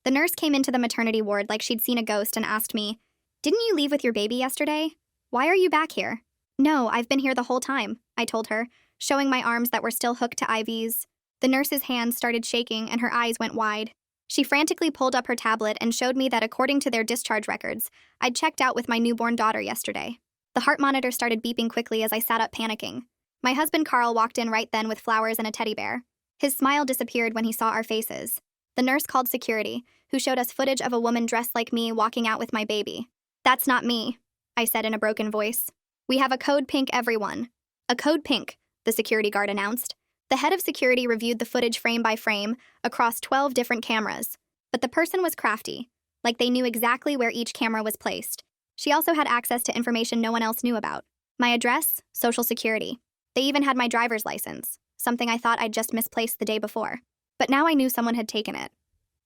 The nurse came into the maternity ward like she'd seen a ghost and asked me, "Didn't you leave with your baby yesterday? Why are you back here?" "No, I've been here the whole time," I told her, showing my arms that were still hooked to IVs. The nurse's hands started shaking and her eyes went wide. She frantically pulled up her tablet and showed me that according to their discharge records, I'd checked out with my newborn daughter yesterday. The heart monitor started beeping quickly as I sat up panicking. My husband Carl walked in right then with flowers and a teddy bear. His smile disappeared when he saw our faces. The nurse called security, who showed us footage of a woman dressed like me walking out with my baby. "That's not me," I said in a broken voice. "We have a code pink, everyone." "A code pink," the security guard announced. The head of security reviewed the footage frame by frame across 12 different cameras. But the person was crafty, like they knew exactly where each camera was placed. She also had access to information no one else knew about. My address, social security. They even had my driver's license, something I thought I'd just misplaced the day before. But now I knew someone had taken it.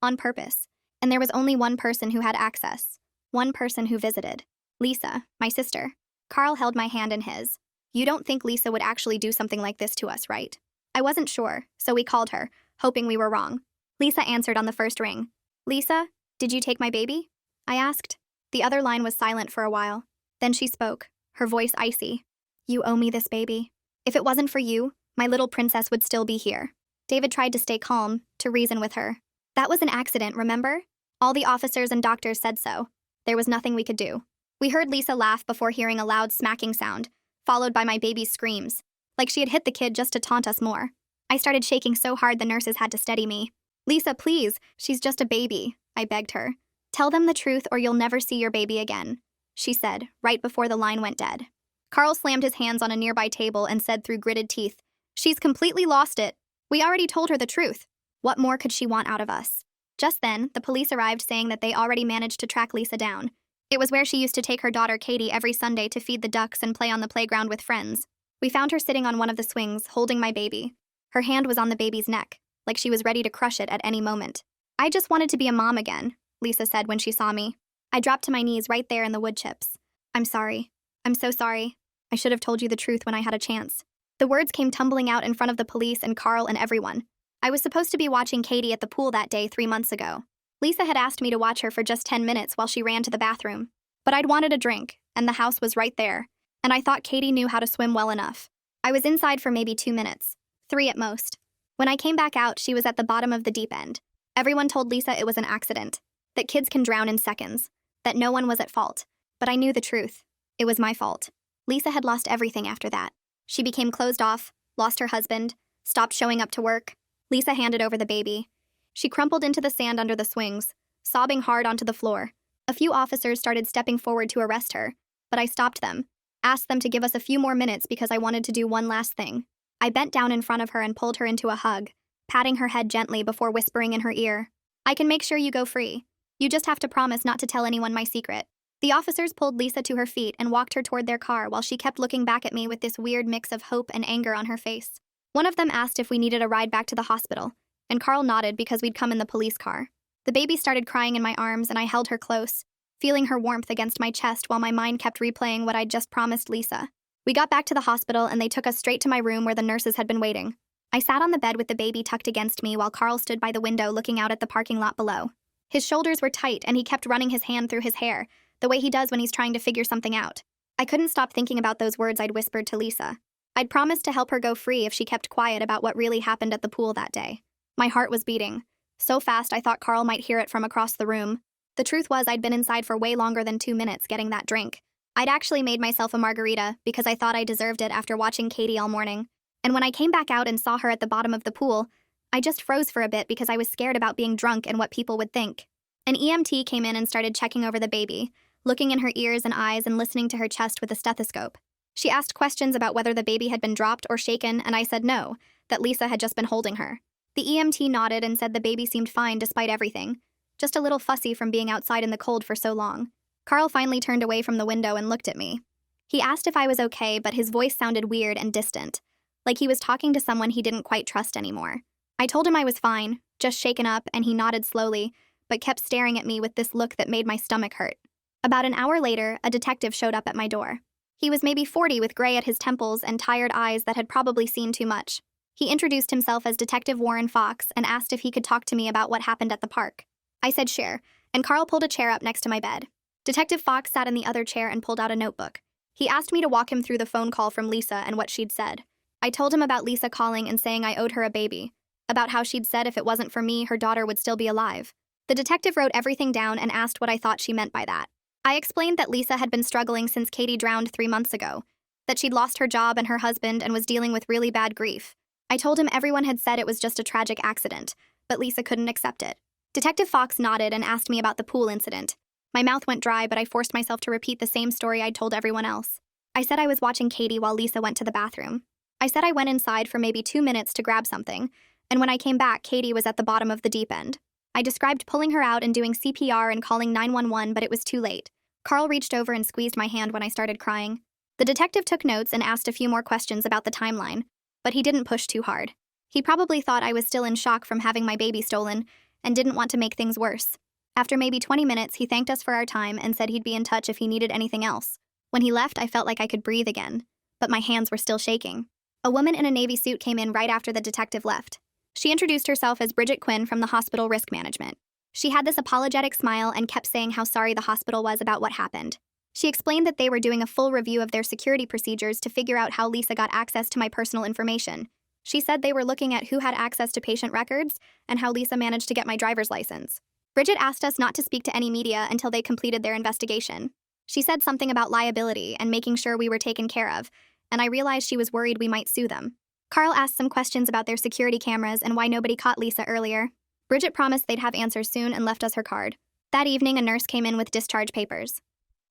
On purpose. And there was only one person who had access. One person who visited. Lisa, my sister. Carl held my hand in his. "You don't think Lisa would actually do something like this to us, right?" I wasn't sure, so we called her, hoping we were wrong. Lisa answered on the first ring. "Lisa, did you take my baby?" I asked. The other line was silent for a while. Then she spoke, her voice icy. "You owe me this baby. If it wasn't for you, my little princess would still be here." David tried to stay calm, to reason with her. "That was an accident, remember? All the officers and doctors said so. There was nothing we could do." We heard Lisa laugh before hearing a loud smacking sound, followed by my baby's screams, like she had hit the kid just to taunt us more. I started shaking so hard the nurses had to steady me. "Lisa, please, she's just a baby," I begged her. "Tell them the truth or you'll never see your baby again," she said, right before the line went dead. Carl slammed his hands on a nearby table and said through gritted teeth, "She's completely lost it. We already told her the truth. What more could she want out of us?" Just then, the police arrived saying that they already managed to track Lisa down. It was where she used to take her daughter Katie every Sunday to feed the ducks and play on the playground with friends. We found her sitting on one of the swings, holding my baby. Her hand was on the baby's neck, like she was ready to crush it at any moment. "I just wanted to be a mom again," Lisa said when she saw me. I dropped to my knees right there in the wood chips. "I'm sorry. I'm so sorry. I should have told you the truth when I had a chance." The words came tumbling out in front of the police and Carl and everyone. I was supposed to be watching Katie at the pool that day 3 months ago. Lisa had asked me to watch her for just 10 minutes while she ran to the bathroom. But I'd wanted a drink, and the house was right there, and I thought Katie knew how to swim well enough. I was inside for maybe 2 minutes, 3 at most. When I came back out, she was at the bottom of the deep end. Everyone told Lisa it was an accident, that kids can drown in seconds, that no one was at fault. But I knew the truth. It was my fault. Lisa had lost everything after that. She became closed off, lost her husband, stopped showing up to work. Lisa handed over the baby. She crumpled into the sand under the swings, sobbing hard onto the floor. A few officers started stepping forward to arrest her, but I stopped them, asked them to give us a few more minutes because I wanted to do one last thing. I bent down in front of her and pulled her into a hug, patting her head gently before whispering in her ear, "I can make sure you go free. You just have to promise not to tell anyone my secret." The officers pulled Lisa to her feet and walked her toward their car while she kept looking back at me with this weird mix of hope and anger on her face. One of them asked if we needed a ride back to the hospital, and Carl nodded because we'd come in the police car. The baby started crying in my arms and I held her close, feeling her warmth against my chest while my mind kept replaying what I'd just promised Lisa. We got back to the hospital and they took us straight to my room where the nurses had been waiting. I sat on the bed with the baby tucked against me while Carl stood by the window looking out at the parking lot below. His shoulders were tight and he kept running his hand through his hair, the way he does when he's trying to figure something out. I couldn't stop thinking about those words I'd whispered to Lisa. I'd promised to help her go free if she kept quiet about what really happened at the pool that day. My heart was beating. So fast I thought Carl might hear it from across the room. The truth was I'd been inside for way longer than 2 minutes getting that drink. I'd actually made myself a margarita because I thought I deserved it after watching Katie all morning. And when I came back out and saw her at the bottom of the pool, I just froze for a bit because I was scared about being drunk and what people would think. An EMT came in and started checking over the baby, looking in her ears and eyes and listening to her chest with a stethoscope. She asked questions about whether the baby had been dropped or shaken, and I said no, that Lisa had just been holding her. The EMT nodded and said the baby seemed fine despite everything, just a little fussy from being outside in the cold for so long. Carl finally turned away from the window and looked at me. He asked if I was okay, but his voice sounded weird and distant, like he was talking to someone he didn't quite trust anymore. I told him I was fine, just shaken up, and he nodded slowly, but kept staring at me with this look that made my stomach hurt. About an hour later, a detective showed up at my door. He was maybe 40 with gray at his temples and tired eyes that had probably seen too much. He introduced himself as Detective Warren Fox and asked if he could talk to me about what happened at the park. I said share, and Carl pulled a chair up next to my bed. Detective Fox sat in the other chair and pulled out a notebook. He asked me to walk him through the phone call from Lisa and what she'd said. I told him about Lisa calling and saying I owed her a baby, about how she'd said if it wasn't for me, her daughter would still be alive. The detective wrote everything down and asked what I thought she meant by that. I explained that Lisa had been struggling since Katie drowned 3 months ago, that she'd lost her job and her husband and was dealing with really bad grief. I told him everyone had said it was just a tragic accident, but Lisa couldn't accept it. Detective Fox nodded and asked me about the pool incident. My mouth went dry, but I forced myself to repeat the same story I'd told everyone else. I said I was watching Katie while Lisa went to the bathroom. I said I went inside for maybe 2 minutes to grab something, and when I came back, Katie was at the bottom of the deep end. I described pulling her out and doing CPR and calling 911, but it was too late. Carl reached over and squeezed my hand when I started crying. The detective took notes and asked a few more questions about the timeline, but he didn't push too hard. He probably thought I was still in shock from having my baby stolen and didn't want to make things worse. After maybe 20 minutes, he thanked us for our time and said he'd be in touch if he needed anything else. When he left, I felt like I could breathe again, but my hands were still shaking. A woman in a navy suit came in right after the detective left. She introduced herself as Bridget Quinn from the hospital risk management. She had this apologetic smile and kept saying how sorry the hospital was about what happened. She explained that they were doing a full review of their security procedures to figure out how Lisa got access to my personal information. She said they were looking at who had access to patient records and how Lisa managed to get my driver's license. Bridget asked us not to speak to any media until they completed their investigation. She said something about liability and making sure we were taken care of, and I realized she was worried we might sue them. Carl asked some questions about their security cameras and why nobody caught Lisa earlier. Bridget promised they'd have answers soon and left us her card. That evening, a nurse came in with discharge papers.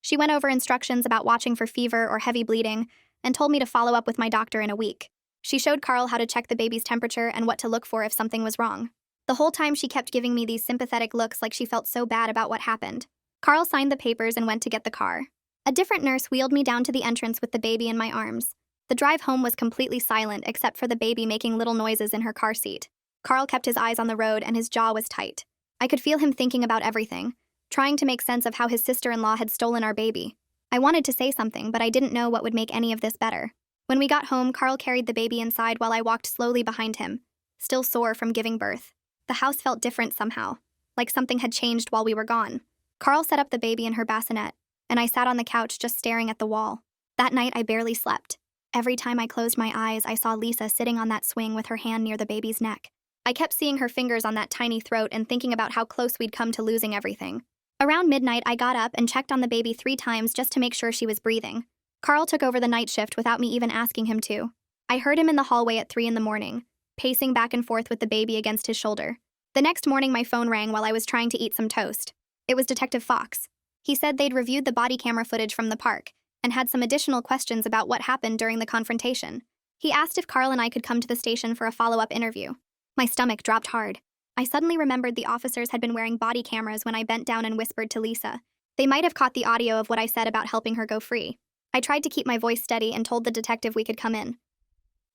She went over instructions about watching for fever or heavy bleeding and told me to follow up with my doctor in a week. She showed Carl how to check the baby's temperature and what to look for if something was wrong. The whole time she kept giving me these sympathetic looks like she felt so bad about what happened. Carl signed the papers and went to get the car. A different nurse wheeled me down to the entrance with the baby in my arms. The drive home was completely silent except for the baby making little noises in her car seat. Carl kept his eyes on the road and his jaw was tight. I could feel him thinking about everything, trying to make sense of how his sister-in-law had stolen our baby. I wanted to say something, but I didn't know what would make any of this better. When we got home, Carl carried the baby inside while I walked slowly behind him, still sore from giving birth. The house felt different somehow, like something had changed while we were gone. Carl set up the baby in her bassinet, and I sat on the couch just staring at the wall. That night, I barely slept. Every time I closed my eyes, I saw Lisa sitting on that swing with her hand near the baby's neck. I kept seeing her fingers on that tiny throat and thinking about how close we'd come to losing everything. Around midnight, I got up and checked on the baby 3 times just to make sure she was breathing. Carl took over the night shift without me even asking him to. I heard him in the hallway at 3 in the morning, pacing back and forth with the baby against his shoulder. The next morning, my phone rang while I was trying to eat some toast. It was Detective Fox. He said they'd reviewed the body camera footage from the park and had some additional questions about what happened during the confrontation. He asked if Carl and I could come to the station for a follow-up interview. My stomach dropped hard. I suddenly remembered the officers had been wearing body cameras when I bent down and whispered to Lisa. They might have caught the audio of what I said about helping her go free. I tried to keep my voice steady and told the detective we could come in.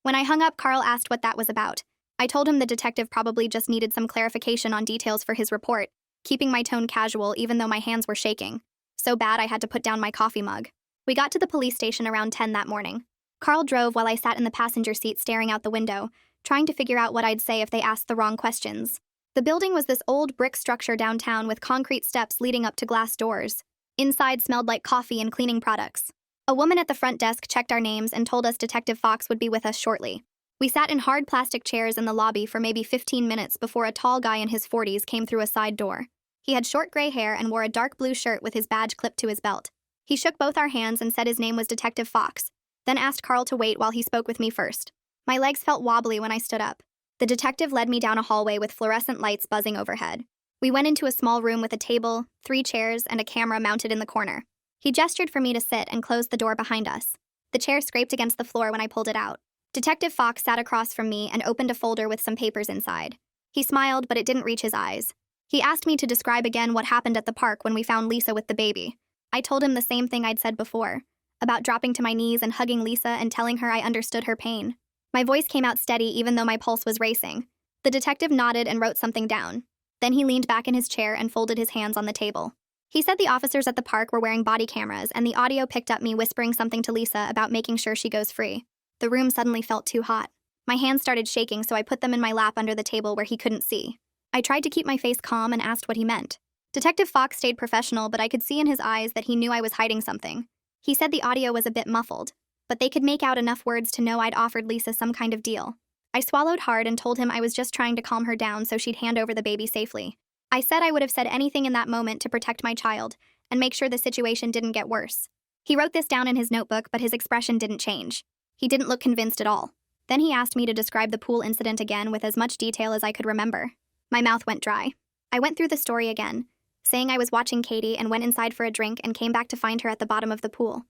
When I hung up, Carl asked what that was about. I told him the detective probably just needed some clarification on details for his report, keeping my tone casual even though my hands were shaking. So bad I had to put down my coffee mug. We got to the police station around 10 that morning. Carl drove while I sat in the passenger seat staring out the window, trying to figure out what I'd say if they asked the wrong questions. The building was this old brick structure downtown with concrete steps leading up to glass doors. Inside smelled like coffee and cleaning products. A woman at the front desk checked our names and told us Detective Fox would be with us shortly. We sat in hard plastic chairs in the lobby for maybe 15 minutes before a tall guy in his 40s came through a side door. He had short gray hair and wore a dark blue shirt with his badge clipped to his belt. He shook both our hands and said his name was Detective Fox, then asked Carl to wait while he spoke with me first. My legs felt wobbly when I stood up. The detective led me down a hallway with fluorescent lights buzzing overhead. We went into a small room with a table, 3 chairs, and a camera mounted in the corner. He gestured for me to sit and closed the door behind us. The chair scraped against the floor when I pulled it out. Detective Fox sat across from me and opened a folder with some papers inside. He smiled, but it didn't reach his eyes. He asked me to describe again what happened at the park when we found Lisa with the baby. I told him the same thing I'd said before, about dropping to my knees and hugging Lisa and telling her I understood her pain. My voice came out steady even though my pulse was racing. The detective nodded and wrote something down. Then he leaned back in his chair and folded his hands on the table. He said the officers at the park were wearing body cameras and the audio picked up me whispering something to Lisa about making sure she goes free. The room suddenly felt too hot. My hands started shaking, so I put them in my lap under the table where he couldn't see. I tried to keep my face calm and asked what he meant. Detective Fox stayed professional, but I could see in his eyes that he knew I was hiding something. He said the audio was a bit muffled, but they could make out enough words to know I'd offered Lisa some kind of deal. I swallowed hard and told him I was just trying to calm her down so she'd hand over the baby safely. I said I would have said anything in that moment to protect my child and make sure the situation didn't get worse. He wrote this down in his notebook, but his expression didn't change. He didn't look convinced at all. Then he asked me to describe the pool incident again with as much detail as I could remember. My mouth went dry. I went through the story again, saying I was watching Katie and went inside for a drink and came back to find her at the bottom of the pool.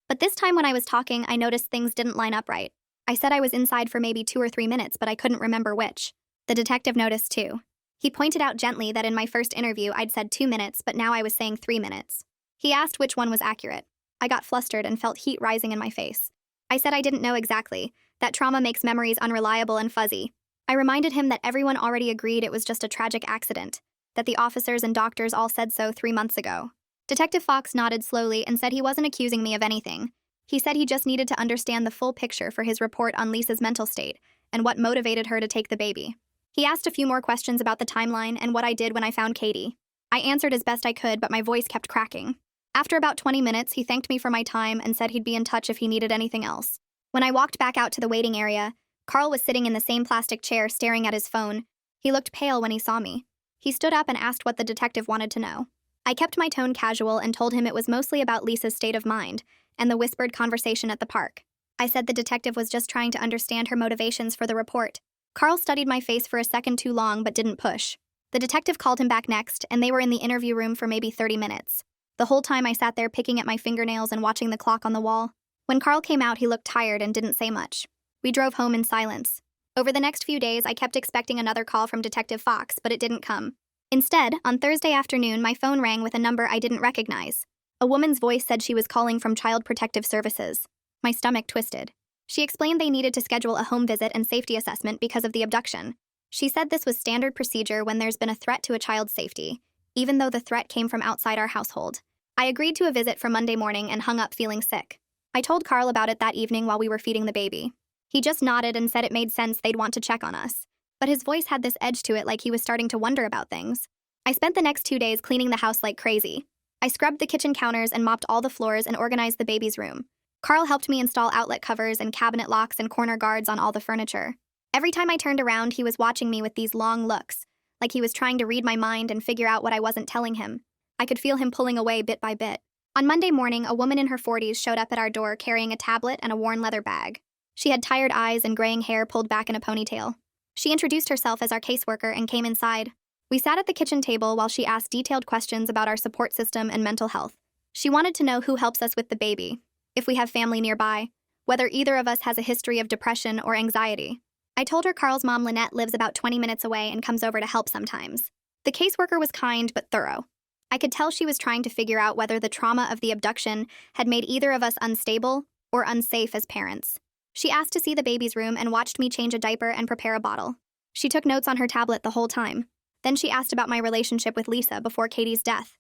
But this time when I was talking, I noticed things didn't line up right. I said I was inside for maybe 2 or 3 minutes, but I couldn't remember which. The detective noticed too. He pointed out gently that in my first interview I'd said 2 minutes, but now I was saying 3 minutes. He asked which one was accurate. I got flustered and felt heat rising in my face. I said I didn't know exactly, that trauma makes memories unreliable and fuzzy. I reminded him that everyone already agreed it was just a tragic accident, that the officers and doctors all said so 3 months ago. Detective Fox nodded slowly and said he wasn't accusing me of anything. He said he just needed to understand the full picture for his report on Lisa's mental state and what motivated her to take the baby. He asked a few more questions about the timeline and what I did when I found Katie. I answered as best I could, but my voice kept cracking. After about 20 minutes, he thanked me for my time and said he'd be in touch if he needed anything else. When I walked back out to the waiting area, Carl was sitting in the same plastic chair staring at his phone. He looked pale when he saw me. He stood up and asked what the detective wanted to know. I kept my tone casual and told him it was mostly about Lisa's state of mind and the whispered conversation at the park. I said the detective was just trying to understand her motivations for the report. Carl studied my face for a second too long but didn't push. The detective called him back next, and they were in the interview room for maybe 30 minutes. The whole time I sat there picking at my fingernails and watching the clock on the wall. When Carl came out, he looked tired and didn't say much. We drove home in silence. Over the next few days, I kept expecting another call from Detective Fox, but it didn't come. Instead, on Thursday afternoon, my phone rang with a number I didn't recognize. A woman's voice said she was calling from Child Protective Services. My stomach twisted. She explained they needed to schedule a home visit and safety assessment because of the abduction. She said this was standard procedure when there's been a threat to a child's safety, even though the threat came from outside our household. I agreed to a visit for Monday morning and hung up feeling sick. I told Carl about it that evening while we were feeding the baby. He just nodded and said it made sense they'd want to check on us. But his voice had this edge to it, like he was starting to wonder about things. I spent the next 2 days cleaning the house like crazy. I scrubbed the kitchen counters and mopped all the floors and organized the baby's room. Carl helped me install outlet covers and cabinet locks and corner guards on all the furniture. Every time I turned around, he was watching me with these long looks, like he was trying to read my mind and figure out what I wasn't telling him. I could feel him pulling away bit by bit. On Monday morning, a woman in her 40s showed up at our door carrying a tablet and a worn leather bag. She had tired eyes and graying hair pulled back in a ponytail. She introduced herself as our caseworker and came inside. We sat at the kitchen table while she asked detailed questions about our support system and mental health. She wanted to know who helps us with the baby, if we have family nearby, whether either of us has a history of depression or anxiety. I told her Carl's mom, Lynette, lives about 20 minutes away and comes over to help sometimes. The caseworker was kind but thorough. I could tell she was trying to figure out whether the trauma of the abduction had made either of us unstable or unsafe as parents. She asked to see the baby's room and watched me change a diaper and prepare a bottle. She took notes on her tablet the whole time. Then she asked about my relationship with Lisa before Katie's death.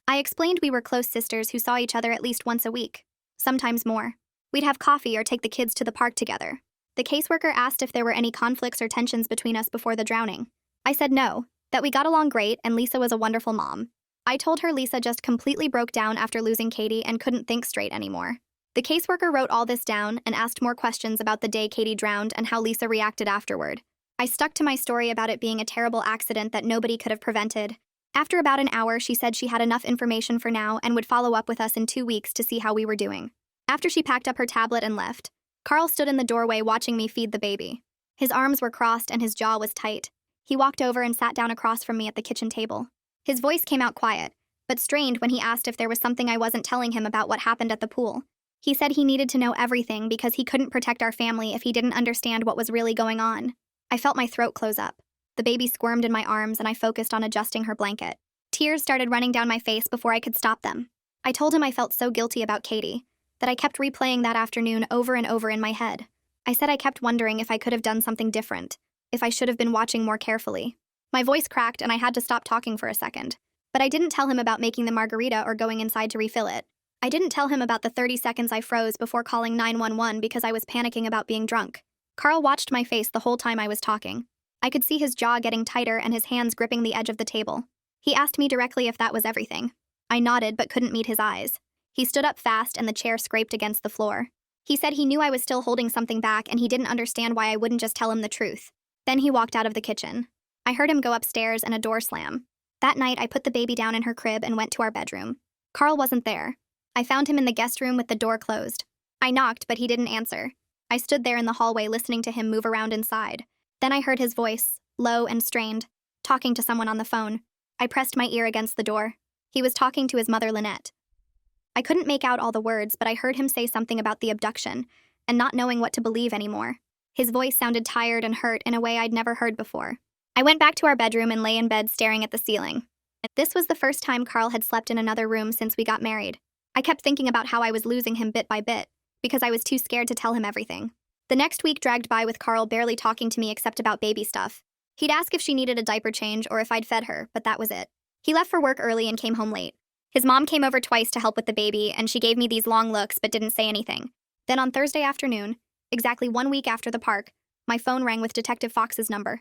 I explained we were close sisters who saw each other at least once a week, sometimes more. We'd have coffee or take the kids to the park together. The caseworker asked if there were any conflicts or tensions between us before the drowning. I said no, that we got along great and Lisa was a wonderful mom. I told her Lisa just completely broke down after losing Katie and couldn't think straight anymore. The caseworker wrote all this down and asked more questions about the day Katie drowned and how Lisa reacted afterward. I stuck to my story about it being a terrible accident that nobody could have prevented. After about an hour, she said she had enough information for now and would follow up with us in 2 weeks to see how we were doing. After she packed up her tablet and left, Carl stood in the doorway watching me feed the baby. His arms were crossed and his jaw was tight. He walked over and sat down across from me at the kitchen table. His voice came out quiet, but strained when he asked if there was something I wasn't telling him about what happened at the pool. He said he needed to know everything because he couldn't protect our family if he didn't understand what was really going on. I felt my throat close up. The baby squirmed in my arms and I focused on adjusting her blanket. Tears started running down my face before I could stop them. I told him I felt so guilty about Katie, that I kept replaying that afternoon over and over in my head. I said I kept wondering if I could have done something different, if I should have been watching more carefully. My voice cracked and I had to stop talking for a second. But I didn't tell him about making the margarita or going inside to refill it. I didn't tell him about the 30 seconds I froze before calling 911 because I was panicking about being drunk. Carl watched my face the whole time I was talking. I could see his jaw getting tighter and his hands gripping the edge of the table. He asked me directly if that was everything. I nodded but couldn't meet his eyes. He stood up fast and the chair scraped against the floor. He said he knew I was still holding something back and he didn't understand why I wouldn't just tell him the truth. Then he walked out of the kitchen. I heard him go upstairs and a door slam. That night, I put the baby down in her crib and went to our bedroom. Carl wasn't there. I found him in the guest room with the door closed. I knocked, but he didn't answer. I stood there in the hallway listening to him move around inside. Then I heard his voice, low and strained, talking to someone on the phone. I pressed my ear against the door. He was talking to his mother, Lynette. I couldn't make out all the words, but I heard him say something about the abduction and not knowing what to believe anymore. His voice sounded tired and hurt in a way I'd never heard before. I went back to our bedroom and lay in bed staring at the ceiling. This was the first time Carl had slept in another room since we got married. I kept thinking about how I was losing him bit by bit, because I was too scared to tell him everything. The next week dragged by with Carl barely talking to me except about baby stuff. He'd ask if she needed a diaper change or if I'd fed her, but that was it. He left for work early and came home late. His mom came over twice to help with the baby, and she gave me these long looks but didn't say anything. Then on Thursday afternoon, exactly 1 week after the park, my phone rang with Detective Fox's number.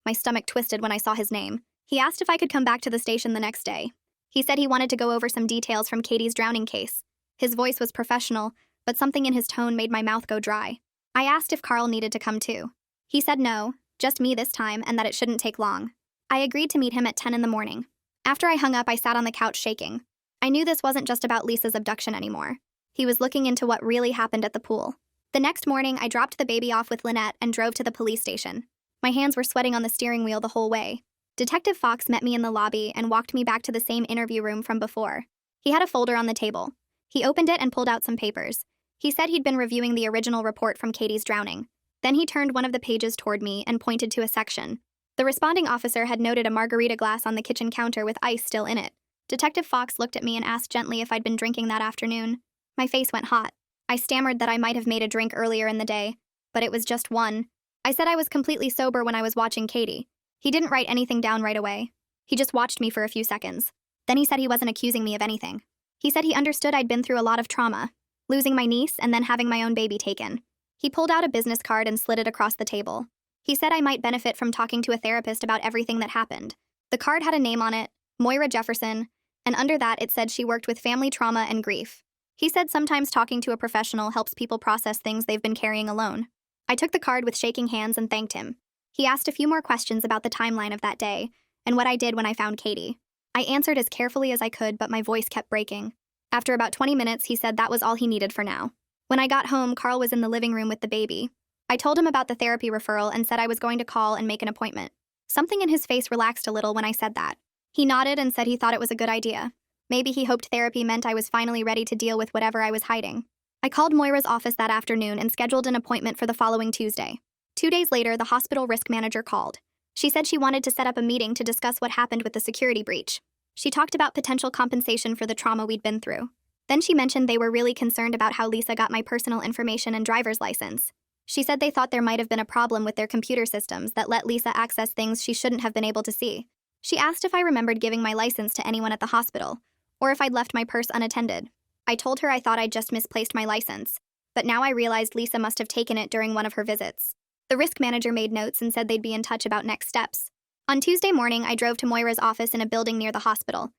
My stomach twisted when I saw his name. He asked if I could come back to the station the next day. He said he wanted to go over some details from Katie's drowning case. His voice was professional, but something in his tone made my mouth go dry. I asked if Carl needed to come too. He said no, just me this time, and that it shouldn't take long. I agreed to meet him at 10 in the morning. After I hung up, I sat on the couch shaking. I knew this wasn't just about Lisa's abduction anymore. He was looking into what really happened at the pool. The next morning, I dropped the baby off with Lynette and drove to the police station. My hands were sweating on the steering wheel the whole way. Detective Fox met me in the lobby and walked me back to the same interview room from before. He had a folder on the table. He opened it and pulled out some papers. He said he'd been reviewing the original report from Katie's drowning. Then he turned one of the pages toward me and pointed to a section. The responding officer had noted a margarita glass on the kitchen counter with ice still in it. Detective Fox looked at me and asked gently if I'd been drinking that afternoon. My face went hot. I stammered that I might have made a drink earlier in the day, but it was just one. I said I was completely sober when I was watching Katie. He didn't write anything down right away. He just watched me for a few seconds. Then he said he wasn't accusing me of anything. He said he understood I'd been through a lot of trauma, losing my niece and then having my own baby taken. He pulled out a business card and slid it across the table. He said I might benefit from talking to a therapist about everything that happened. The card had a name on it, Moira Jefferson, and under that it said she worked with family trauma and grief. He said sometimes talking to a professional helps people process things they've been carrying alone. I took the card with shaking hands and thanked him. He asked a few more questions about the timeline of that day and what I did when I found Katie. I answered as carefully as I could, but my voice kept breaking. After about 20 minutes, he said that was all he needed for now. When I got home, Carl was in the living room with the baby. I told him about the therapy referral and said I was going to call and make an appointment. Something in his face relaxed a little when I said that. He nodded and said he thought it was a good idea. Maybe he hoped therapy meant I was finally ready to deal with whatever I was hiding. I called Moira's office that afternoon and scheduled an appointment for the following Tuesday. 2 days later, the hospital risk manager called. She said she wanted to set up a meeting to discuss what happened with the security breach. She talked about potential compensation for the trauma we'd been through. Then she mentioned they were really concerned about how Lisa got my personal information and driver's license. She said they thought there might have been a problem with their computer systems that let Lisa access things she shouldn't have been able to see. She asked if I remembered giving my license to anyone at the hospital, or if I'd left my purse unattended. I told her I thought I'd just misplaced my license, but now I realized Lisa must have taken it during one of her visits. The risk manager made notes and said they'd be in touch about next steps. On Tuesday morning, I drove to Moira's office in a building near the hospital.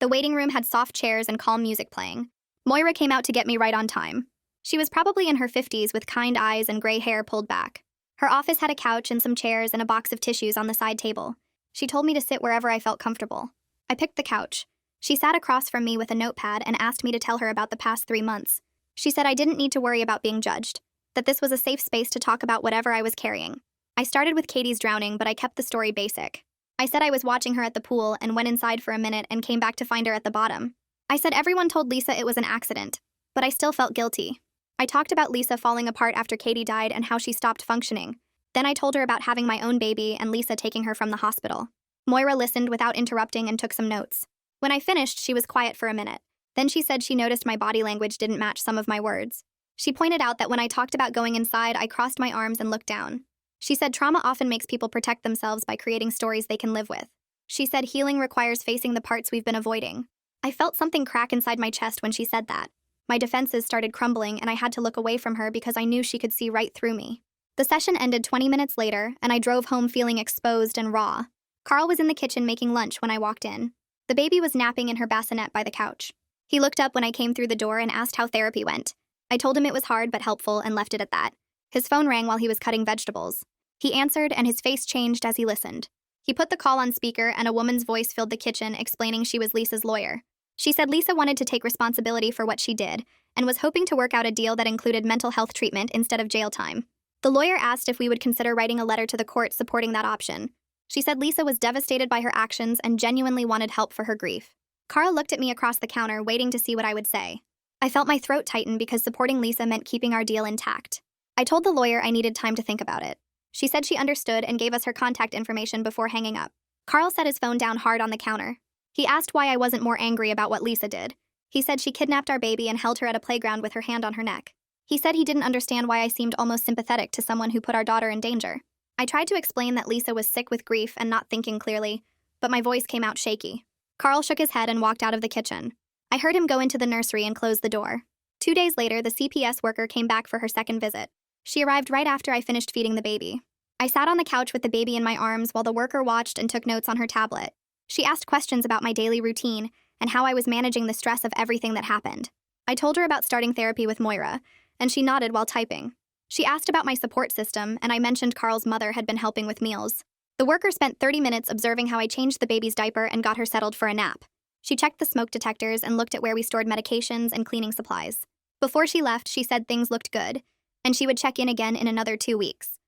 The waiting room had soft chairs and calm music playing. Moira came out to get me right on time. She was probably in her 50s with kind eyes and gray hair pulled back. Her office had a couch and some chairs and a box of tissues on the side table. She told me to sit wherever I felt comfortable. I picked the couch. She sat across from me with a notepad and asked me to tell her about the past 3 months. She said I didn't need to worry about being judged, that this was a safe space to talk about whatever I was carrying. I started with Katie's drowning, but I kept the story basic. I said I was watching her at the pool and went inside for a minute and came back to find her at the bottom. I said everyone told Lisa it was an accident, but I still felt guilty. I talked about Lisa falling apart after Katie died and how she stopped functioning. Then I told her about having my own baby and Lisa taking her from the hospital. Moira listened without interrupting and took some notes. When I finished, she was quiet for a minute. Then she said she noticed my body language didn't match some of my words. She pointed out that when I talked about going inside, I crossed my arms and looked down. She said trauma often makes people protect themselves by creating stories they can live with. She said healing requires facing the parts we've been avoiding. I felt something crack inside my chest when she said that. My defenses started crumbling and I had to look away from her because I knew she could see right through me. The session ended 20 minutes later, and I drove home feeling exposed and raw. Carl was in the kitchen making lunch when I walked in. The baby was napping in her bassinet by the couch. He looked up when I came through the door and asked how therapy went. I told him it was hard but helpful and left it at that. His phone rang while he was cutting vegetables. He answered and his face changed as he listened. He put the call on speaker and a woman's voice filled the kitchen explaining she was Lisa's lawyer. She said Lisa wanted to take responsibility for what she did and was hoping to work out a deal that included mental health treatment instead of jail time. The lawyer asked if we would consider writing a letter to the court supporting that option. She said Lisa was devastated by her actions and genuinely wanted help for her grief. Carl looked at me across the counter, waiting to see what I would say. I felt my throat tighten because supporting Lisa meant keeping our deal intact. I told the lawyer I needed time to think about it. She said she understood and gave us her contact information before hanging up. Carl set his phone down hard on the counter. He asked why I wasn't more angry about what Lisa did. He said she kidnapped our baby and held her at a playground with her hand on her neck. He said he didn't understand why I seemed almost sympathetic to someone who put our daughter in danger. I tried to explain that Lisa was sick with grief and not thinking clearly, but my voice came out shaky. Carl shook his head and walked out of the kitchen. I heard him go into the nursery and close the door. 2 days later, the CPS worker came back for her second visit. She arrived right after I finished feeding the baby. I sat on the couch with the baby in my arms while the worker watched and took notes on her tablet. She asked questions about my daily routine and how I was managing the stress of everything that happened. I told her about starting therapy with Moira, and she nodded while typing. She asked about my support system, and I mentioned Carl's mother had been helping with meals. The worker spent 30 minutes observing how I changed the baby's diaper and got her settled for a nap. She checked the smoke detectors and looked at where we stored medications and cleaning supplies. Before she left, she said things looked good, and she would check in again in another 2 weeks.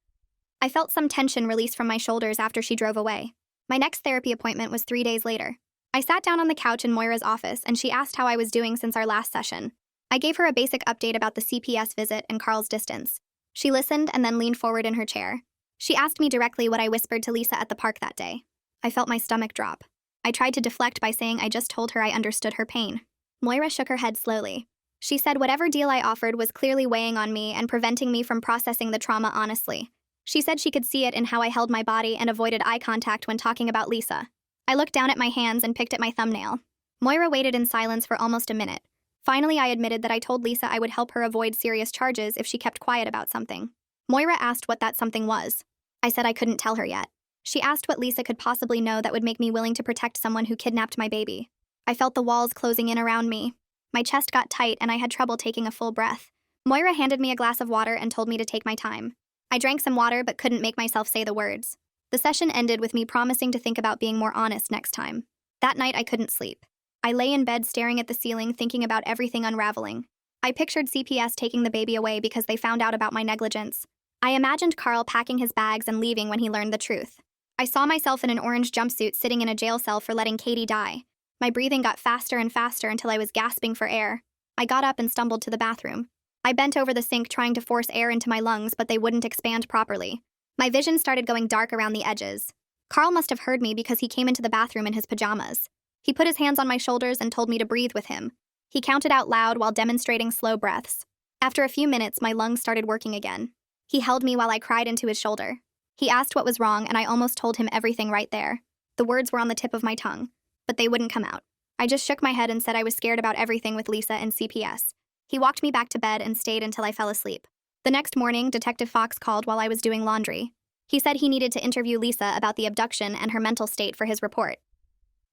I felt some tension release from my shoulders after she drove away. My next therapy appointment was 3 days later. I sat down on the couch in Moira's office, and she asked how I was doing since our last session. I gave her a basic update about the CPS visit and Carl's distance. She listened and then leaned forward in her chair. She asked me directly what I whispered to Lisa at the park that day. I felt my stomach drop. I tried to deflect by saying I just told her I understood her pain. Moira shook her head slowly. She said whatever deal I offered was clearly weighing on me and preventing me from processing the trauma honestly. She said she could see it in how I held my body and avoided eye contact when talking about Lisa. I looked down at my hands and picked at my thumbnail. Moira waited in silence for almost a minute. Finally, I admitted that I told Lisa I would help her avoid serious charges if she kept quiet about something. Moira asked what that something was. I said I couldn't tell her yet. She asked what Lisa could possibly know that would make me willing to protect someone who kidnapped my baby. I felt the walls closing in around me. My chest got tight and I had trouble taking a full breath. Moira handed me a glass of water and told me to take my time. I drank some water but couldn't make myself say the words. The session ended with me promising to think about being more honest next time. That night I couldn't sleep. I lay in bed staring at the ceiling thinking about everything unraveling. I pictured CPS taking the baby away because they found out about my negligence. I imagined Carl packing his bags and leaving when he learned the truth. I saw myself in an orange jumpsuit sitting in a jail cell for letting Katie die. My breathing got faster and faster until I was gasping for air. I got up and stumbled to the bathroom. I bent over the sink trying to force air into my lungs, but they wouldn't expand properly. My vision started going dark around the edges. Carl must have heard me because he came into the bathroom in his pajamas. He put his hands on my shoulders and told me to breathe with him. He counted out loud while demonstrating slow breaths. After a few minutes, my lungs started working again. He held me while I cried into his shoulder. He asked what was wrong, and I almost told him everything right there. The words were on the tip of my tongue, but they wouldn't come out. I just shook my head and said I was scared about everything with Lisa and CPS. He walked me back to bed and stayed until I fell asleep. The next morning, Detective Fox called while I was doing laundry. He said he needed to interview Lisa about the abduction and her mental state for his report.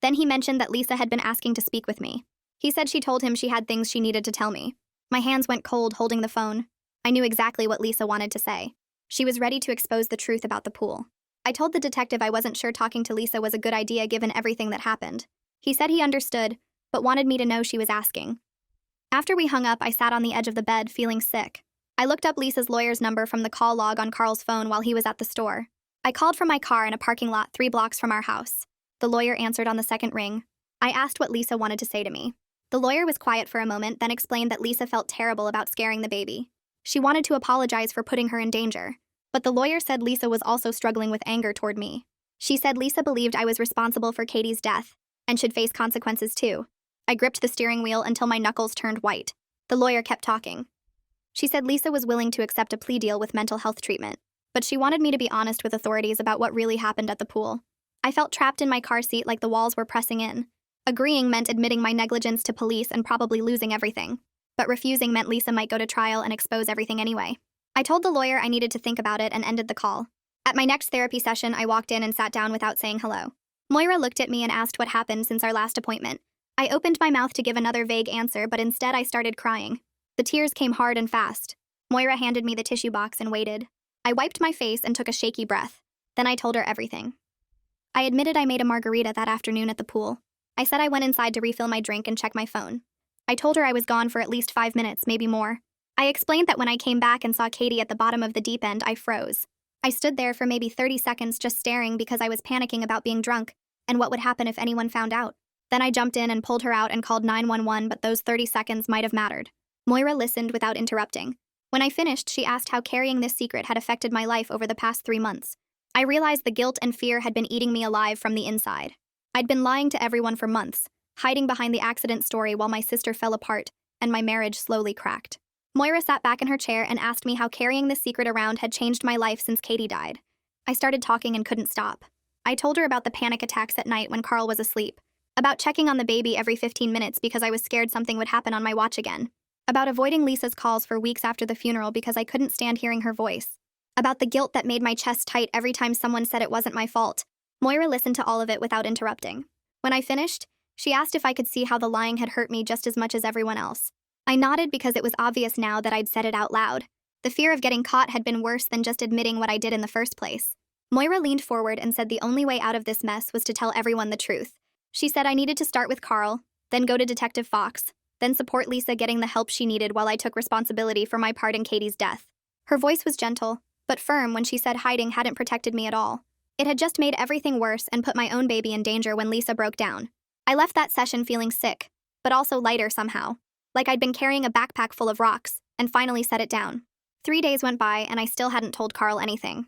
Then he mentioned that Lisa had been asking to speak with me. He said she told him she had things she needed to tell me. My hands went cold holding the phone. I knew exactly what Lisa wanted to say. She was ready to expose the truth about the pool. I told the detective I wasn't sure talking to Lisa was a good idea given everything that happened. He said he understood, but wanted me to know she was asking. After we hung up, I sat on the edge of the bed feeling sick. I looked up Lisa's lawyer's number from the call log on Carl's phone while he was at the store. I called from my car in a parking lot 3 blocks from our house. The lawyer answered on the second ring. I asked what Lisa wanted to say to me. The lawyer was quiet for a moment, then explained that Lisa felt terrible about scaring the baby. She wanted to apologize for putting her in danger, but the lawyer said Lisa was also struggling with anger toward me. She said Lisa believed I was responsible for Katie's death and should face consequences too. I gripped the steering wheel until my knuckles turned white. The lawyer kept talking. She said Lisa was willing to accept a plea deal with mental health treatment, but she wanted me to be honest with authorities about what really happened at the pool. I felt trapped in my car seat like the walls were pressing in. Agreeing meant admitting my negligence to police and probably losing everything, but refusing meant Lisa might go to trial and expose everything anyway. I told the lawyer I needed to think about it and ended the call. At my next therapy session, I walked in and sat down without saying hello. Moira looked at me and asked what happened since our last appointment. I opened my mouth to give another vague answer, but instead I started crying. The tears came hard and fast. Moira handed me the tissue box and waited. I wiped my face and took a shaky breath. Then I told her everything. I admitted I made a margarita that afternoon at the pool. I said I went inside to refill my drink and check my phone. I told her I was gone for at least 5 minutes, maybe more. I explained that when I came back and saw Katie at the bottom of the deep end, I froze. I stood there for maybe 30 seconds just staring because I was panicking about being drunk and what would happen if anyone found out. Then I jumped in and pulled her out and called 911, but those 30 seconds might have mattered. Moira listened without interrupting. When I finished, she asked how carrying this secret had affected my life over the past 3 months. I realized the guilt and fear had been eating me alive from the inside. I'd been lying to everyone for months, hiding behind the accident story while my sister fell apart and my marriage slowly cracked. Moira sat back in her chair and asked me how carrying this secret around had changed my life since Katie died. I started talking and couldn't stop. I told her about the panic attacks at night when Carl was asleep, about checking on the baby every 15 minutes because I was scared something would happen on my watch again, about avoiding Lisa's calls for weeks after the funeral because I couldn't stand hearing her voice, about the guilt that made my chest tight every time someone said it wasn't my fault. Moira listened to all of it without interrupting. When I finished, she asked if I could see how the lying had hurt me just as much as everyone else. I nodded because it was obvious now that I'd said it out loud. The fear of getting caught had been worse than just admitting what I did in the first place. Moira leaned forward and said the only way out of this mess was to tell everyone the truth. She said I needed to start with Carl, then go to Detective Fox, then support Lisa getting the help she needed while I took responsibility for my part in Katie's death. Her voice was gentle, but firm when she said hiding hadn't protected me at all. It had just made everything worse and put my own baby in danger when Lisa broke down. I left that session feeling sick, but also lighter somehow, like I'd been carrying a backpack full of rocks, and finally set it down. 3 days went by and I still hadn't told Carl anything.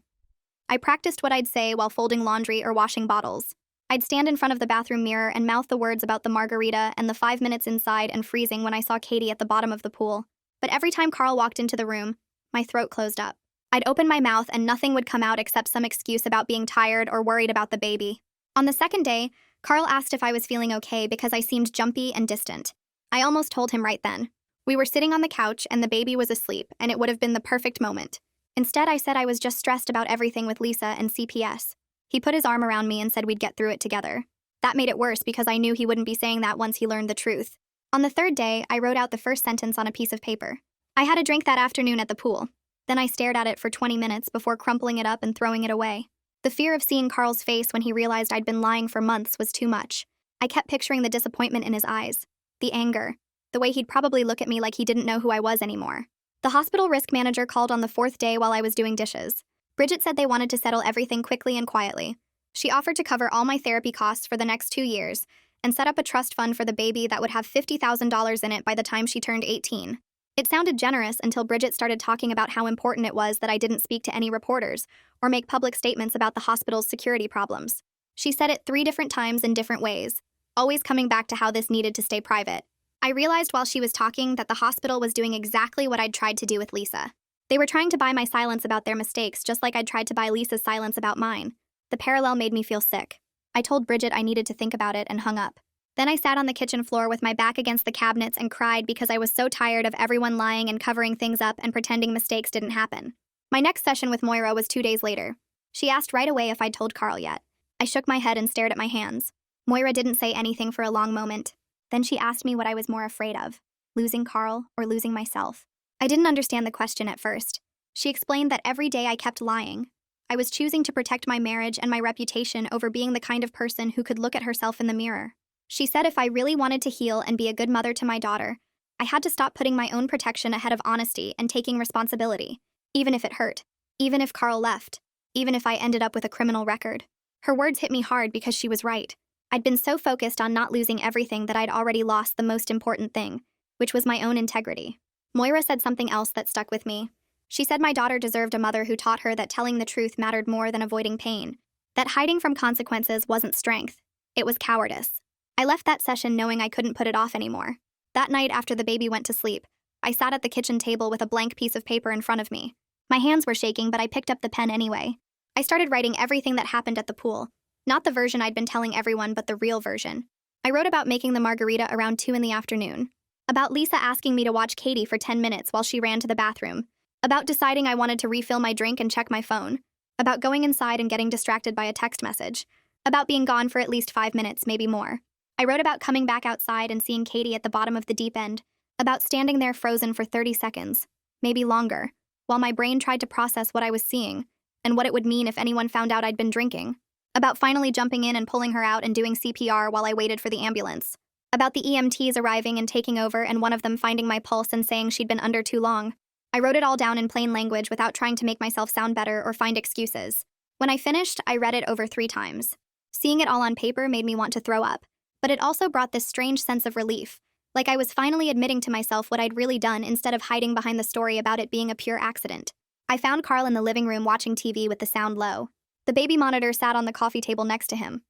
I practiced what I'd say while folding laundry or washing bottles. I'd stand in front of the bathroom mirror and mouth the words about the margarita and the 5 minutes inside and freezing when I saw Katie at the bottom of the pool. But every time Carl walked into the room, my throat closed up. I'd open my mouth and nothing would come out except some excuse about being tired or worried about the baby. On the second day, Carl asked if I was feeling okay because I seemed jumpy and distant. I almost told him right then. We were sitting on the couch and the baby was asleep, and it would have been the perfect moment. Instead, I said I was just stressed about everything with Lisa and CPS. He put his arm around me and said we'd get through it together. That made it worse because I knew he wouldn't be saying that once he learned the truth. On the third day, I wrote out the first sentence on a piece of paper. I had a drink that afternoon at the pool. Then I stared at it for 20 minutes before crumpling it up and throwing it away. The fear of seeing Carl's face when he realized I'd been lying for months was too much. I kept picturing the disappointment in his eyes, the anger, the way he'd probably look at me like he didn't know who I was anymore. The hospital risk manager called on the 4th day while I was doing dishes. Bridget said they wanted to settle everything quickly and quietly. She offered to cover all my therapy costs for the next 2 years and set up a trust fund for the baby that would have $50,000 in it by the time she turned 18. It sounded generous until Bridget started talking about how important it was that I didn't speak to any reporters or make public statements about the hospital's security problems. She said it 3 different times in different ways, always coming back to how this needed to stay private. I realized while she was talking that the hospital was doing exactly what I'd tried to do with Lisa. They were trying to buy my silence about their mistakes just like I'd tried to buy Lisa's silence about mine. The parallel made me feel sick. I told Bridget I needed to think about it and hung up. Then I sat on the kitchen floor with my back against the cabinets and cried because I was so tired of everyone lying and covering things up and pretending mistakes didn't happen. My next session with Moira was 2 days later. She asked right away if I'd told Carl yet. I shook my head and stared at my hands. Moira didn't say anything for a long moment. Then she asked me what I was more afraid of, losing Carl or losing myself. I didn't understand the question at first. She explained that every day I kept lying. I was choosing to protect my marriage and my reputation over being the kind of person who could look at herself in the mirror. She said if I really wanted to heal and be a good mother to my daughter, I had to stop putting my own protection ahead of honesty and taking responsibility, even if it hurt, even if Carl left, even if I ended up with a criminal record. Her words hit me hard because she was right. I'd been so focused on not losing everything that I'd already lost the most important thing, which was my own integrity. Moira said something else that stuck with me. She said my daughter deserved a mother who taught her that telling the truth mattered more than avoiding pain, that hiding from consequences wasn't strength, it was cowardice. I left that session knowing I couldn't put it off anymore. That night after the baby went to sleep, I sat at the kitchen table with a blank piece of paper in front of me. My hands were shaking, but I picked up the pen anyway. I started writing everything that happened at the pool. Not the version I'd been telling everyone, but the real version. I wrote about making the margarita around 2 in the afternoon. About Lisa asking me to watch Katie for 10 minutes while she ran to the bathroom. about deciding I wanted to refill my drink and check my phone, about going inside and getting distracted by a text message, about being gone for at least 5 minutes, maybe more. I wrote about coming back outside and seeing Katie at the bottom of the deep end, about standing there frozen for 30 seconds, maybe longer, while my brain tried to process what I was seeing and what it would mean if anyone found out I'd been drinking, about finally jumping in and pulling her out and doing CPR while I waited for the ambulance, about the EMTs arriving and taking over and one of them finding my pulse and saying she'd been under too long. I wrote it all down in plain language without trying to make myself sound better or find excuses. When I finished, I read it over 3 times. Seeing it all on paper made me want to throw up, but it also brought this strange sense of relief, like I was finally admitting to myself what I'd really done instead of hiding behind the story about it being a pure accident. I found Carl in the living room watching TV with the sound low. The baby monitor sat on the coffee table next to him.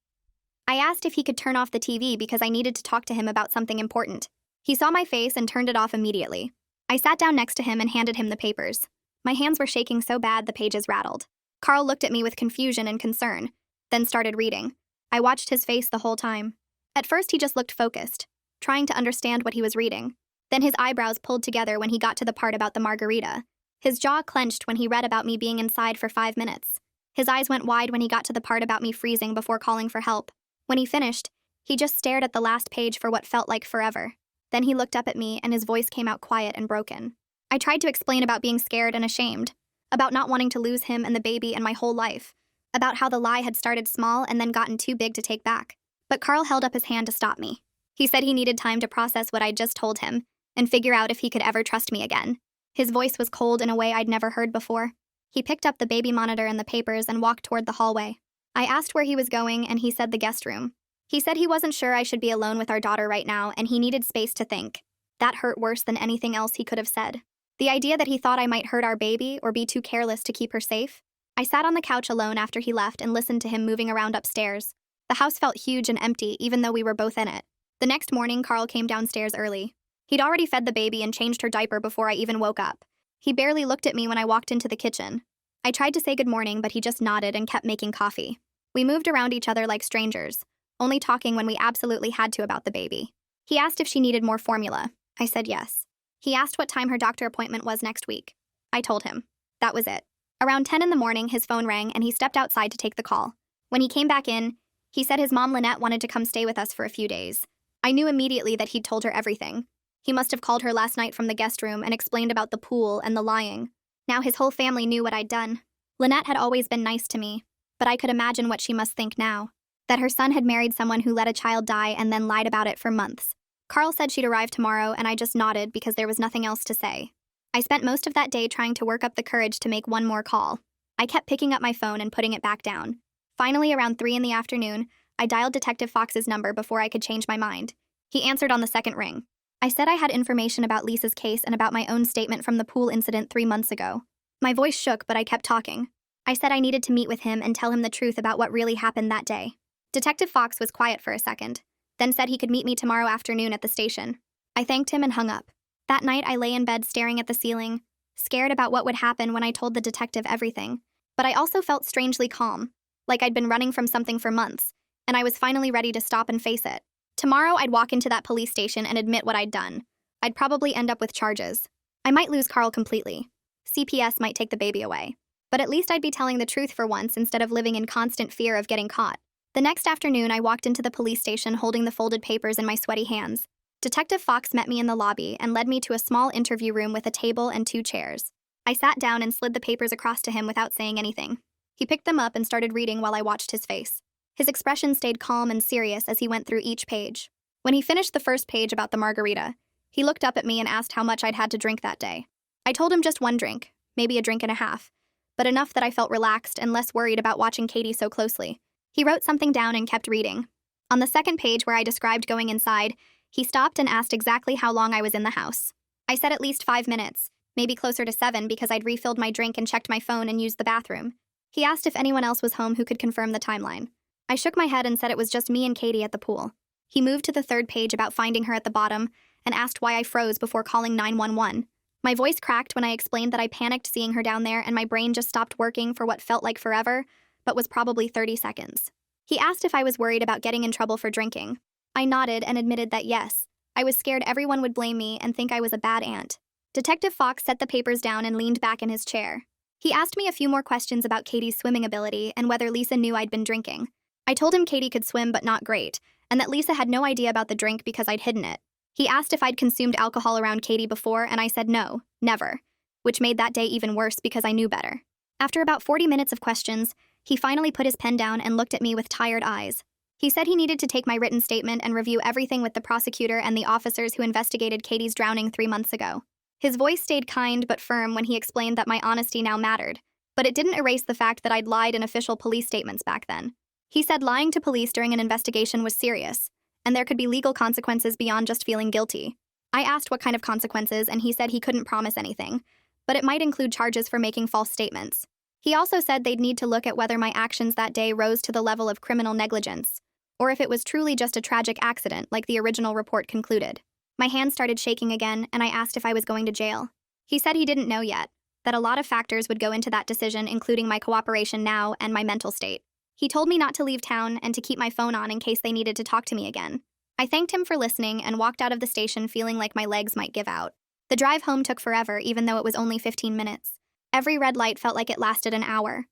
I asked if he could turn off the TV because I needed to talk to him about something important. He saw my face and turned it off immediately. I sat down next to him and handed him the papers. My hands were shaking so bad the pages rattled. Carl looked at me with confusion and concern, then started reading. I watched his face the whole time. At first, he just looked focused, trying to understand what he was reading. Then his eyebrows pulled together when he got to the part about the margarita. His jaw clenched when he read about me being inside for 5 minutes. His eyes went wide when he got to the part about me freezing before calling for help. When he finished, he just stared at the last page for what felt like forever. Then he looked up at me and his voice came out quiet and broken. I tried to explain about being scared and ashamed, about not wanting to lose him and the baby and my whole life, about how the lie had started small and then gotten too big to take back. But Carl held up his hand to stop me. He said he needed time to process what I'd just told him and figure out if he could ever trust me again. His voice was cold in a way I'd never heard before. He picked up the baby monitor and the papers and walked toward the hallway. I asked where he was going and he said the guest room. He said he wasn't sure I should be alone with our daughter right now and he needed space to think. That hurt worse than anything else he could have said. The idea that he thought I might hurt our baby or be too careless to keep her safe. I sat on the couch alone after he left and listened to him moving around upstairs. The house felt huge and empty even though we were both in it. The next morning, Carl came downstairs early. He'd already fed the baby and changed her diaper before I even woke up. He barely looked at me when I walked into the kitchen. I tried to say good morning, but he just nodded and kept making coffee. We moved around each other like strangers, only talking when we absolutely had to about the baby. He asked if she needed more formula. I said yes. He asked what time her doctor appointment was next week. I told him. That was it. Around 10 in the morning, his phone rang and he stepped outside to take the call. When he came back in, he said his mom Lynette wanted to come stay with us for a few days. I knew immediately that he'd told her everything. He must have called her last night from the guest room and explained about the pool and the lying. Now his whole family knew what I'd done. Lynette had always been nice to me, but I could imagine what she must think now. That her son had married someone who let a child die and then lied about it for months. Carl said she'd arrive tomorrow and I just nodded because there was nothing else to say. I spent most of that day trying to work up the courage to make one more call. I kept picking up my phone and putting it back down. Finally, around 3 in the afternoon, I dialed Detective Fox's number before I could change my mind. He answered on the second ring. I said I had information about Lisa's case and about my own statement from the pool incident 3 months ago. My voice shook, but I kept talking. I said I needed to meet with him and tell him the truth about what really happened that day. Detective Fox was quiet for a second, then said he could meet me tomorrow afternoon at the station. I thanked him and hung up. That night, I lay in bed staring at the ceiling, scared about what would happen when I told the detective everything. But I also felt strangely calm, like I'd been running from something for months, and I was finally ready to stop and face it. Tomorrow, I'd walk into that police station and admit what I'd done. I'd probably end up with charges. I might lose Carl completely. CPS might take the baby away. But at least I'd be telling the truth for once instead of living in constant fear of getting caught. The next afternoon, I walked into the police station holding the folded papers in my sweaty hands. Detective Fox met me in the lobby and led me to a small interview room with a table and 2 chairs. I sat down and slid the papers across to him without saying anything. He picked them up and started reading while I watched his face. His expression stayed calm and serious as he went through each page. When he finished the first page about the margarita, he looked up at me and asked how much I'd had to drink that day. I told him just 1 drink, maybe a drink and a half, but enough that I felt relaxed and less worried about watching Katie so closely. He wrote something down and kept reading. On the second page where I described going inside, he stopped and asked exactly how long I was in the house. I said at least 5 minutes, maybe closer to 7 because I'd refilled my drink and checked my phone and used the bathroom. He asked if anyone else was home who could confirm the timeline. I shook my head and said it was just me and Katie at the pool. He moved to the 3rd page about finding her at the bottom and asked why I froze before calling 911. My voice cracked when I explained that I panicked seeing her down there and my brain just stopped working for what felt like forever, but was probably 30 seconds. He asked if I was worried about getting in trouble for drinking. I nodded and admitted that yes, I was scared everyone would blame me and think I was a bad aunt. Detective Fox set the papers down and leaned back in his chair. He asked me a few more questions about Katie's swimming ability and whether Lisa knew I'd been drinking. I told him Katie could swim but not great, and that Lisa had no idea about the drink because I'd hidden it. He asked if I'd consumed alcohol around Katie before, and I said no, never, which made that day even worse because I knew better. After about 40 minutes of questions, he finally put his pen down and looked at me with tired eyes. He said he needed to take my written statement and review everything with the prosecutor and the officers who investigated Katie's drowning 3 months ago. His voice stayed kind but firm when he explained that my honesty now mattered, but it didn't erase the fact that I'd lied in official police statements back then. He said lying to police during an investigation was serious, and there could be legal consequences beyond just feeling guilty. I asked what kind of consequences, and he said he couldn't promise anything, but it might include charges for making false statements. He also said they'd need to look at whether my actions that day rose to the level of criminal negligence, or if it was truly just a tragic accident like the original report concluded. My hands started shaking again, and I asked if I was going to jail. He said he didn't know yet, that a lot of factors would go into that decision, including my cooperation now and my mental state. He told me not to leave town and to keep my phone on in case they needed to talk to me again. I thanked him for listening and walked out of the station feeling like my legs might give out. The drive home took forever, even though it was only 15 minutes. Every red light felt like it lasted an hour.